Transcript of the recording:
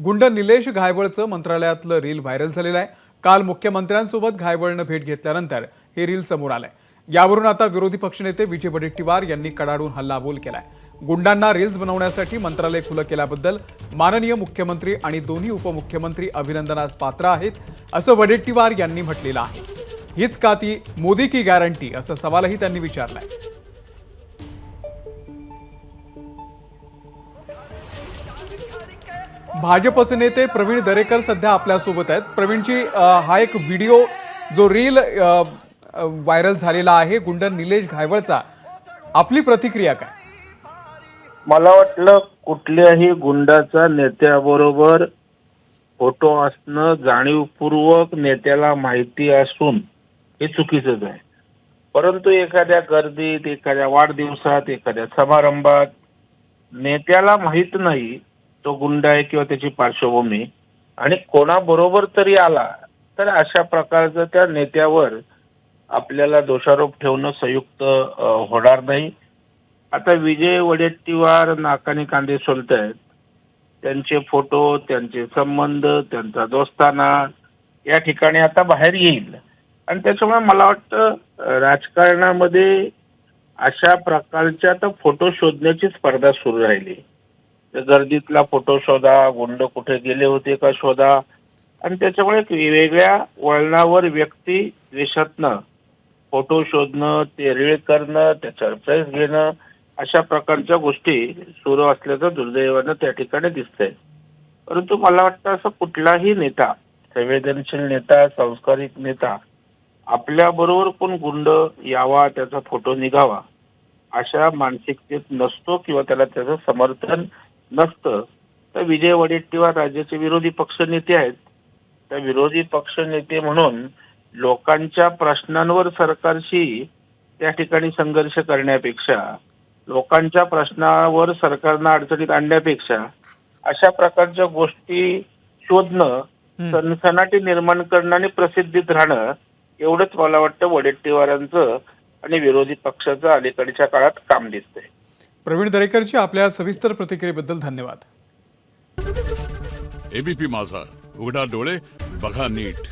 गुंड Nilesh घायवळचं मंत्रालयातलं reel viral झालेलं आहे। काल मुख्यमंत्र्यांसोबत घायवळनं भेट घेतल्यानंतर हे रील समोर आलंय। यावरून आता विरोधी पक्षनेते विजय वडेट्टीवार यांनी कडाडून हल्लाबोल केलाय। गुंडांना रील्स बनवण्यासाठी मंत्रालय खुलं केल्याबद्दल माननीय मुख्यमंत्री आणि दोन्ही उपमुख्यमंत्री अभिनंदनास पात्र आहेत, असं वडेट्टीवार यांनी म्हटलेलं आहे। हीच का ती मोदी की गॅरंटी, असा सवालही त्यांनी विचारलाय। भाजपचे नेते प्रवीण दरेकर सध्या आपल्यासोबत आहेत। प्रवीणजी, हा एक व्हिडिओ जो रील व्हायरल झालेला आहे गुंड निलेश घायवळचा, आपली प्रतिक्रिया काय? मला वाटलं कुठल्याही गुंडाचा नेत्याबरोबर फोटो असणं जाणीवपूर्वक नेत्याला माहिती असून हे चुकीचंच आहे। परंतु एखाद्या गर्दीत, एखाद्या वाढदिवसात, एखाद्या समारंभात नेत्याला माहित नाही तो गुंडा आहे किंवा त्याची पार्श्वभूमी, आणि कोणाबरोबर तरी आला तर अशा प्रकारचं त्या नेत्यावर आपल्याला दोषारोप ठेवणं संयुक्त होणार नाही। आता विजय वडेट्टीवार नाकाने कांदे सोलतायत, त्यांचे फोटो, त्यांचे संबंध, त्यांचा दोस्ताना या ठिकाणी आता बाहेर येईल, आणि त्याच्यामुळे मला वाटतं राजकारणामध्ये अशा प्रकारच्या आता फोटो शोधण्याची स्पर्धा सुरू राहिली। गर्दीतला फोटो शोधा, गुंड कुठे गेले होते का शोधा, आणि त्याच्यामुळे वेगवेगळ्या वळणावर व्यक्ती द्वेषातनं फोटो शोधणं, ते रीळ करणं, त्याच्यावर प्रेस घेणं, अशा प्रकारच्या गोष्टी सुरू असल्याचं दुर्दैवानं त्या ठिकाणी दिसतंय। परंतु मला वाटतं असं कुठलाही नेता, संवेदनशील नेता, संस्कारिक नेता आपल्या बरोबर कोण गुंड यावा, त्याचा फोटो निघावा अशा मानसिकतेत नसतो किंवा त्याला त्याचं समर्थन नसतं। तर विजय वडेट्टीवार राज्याचे विरोधी पक्ष नेते आहेत, त्या विरोधी पक्ष नेते म्हणून लोकांच्या प्रश्नांवर सरकारशी त्या ठिकाणी संघर्ष करण्यापेक्षा, लोकांच्या प्रश्नावर सरकारनं अडचणीत आणण्यापेक्षा अशा प्रकारच्या गोष्टी शोधणं, सनसनाटी निर्माण करणं आणि प्रसिद्धीत राहणं, एवढंच मला वाटतं वडेट्टीवारांचं आणि विरोधी पक्षाचं अलीकडच्या काळात काम दिसतंय। प्रवीण दरेकरची आपल्या सविस्तर प्रतिक्रियेबद्दल धन्यवाद। एबीपी माझा, उघडा डोळे बघा नीट।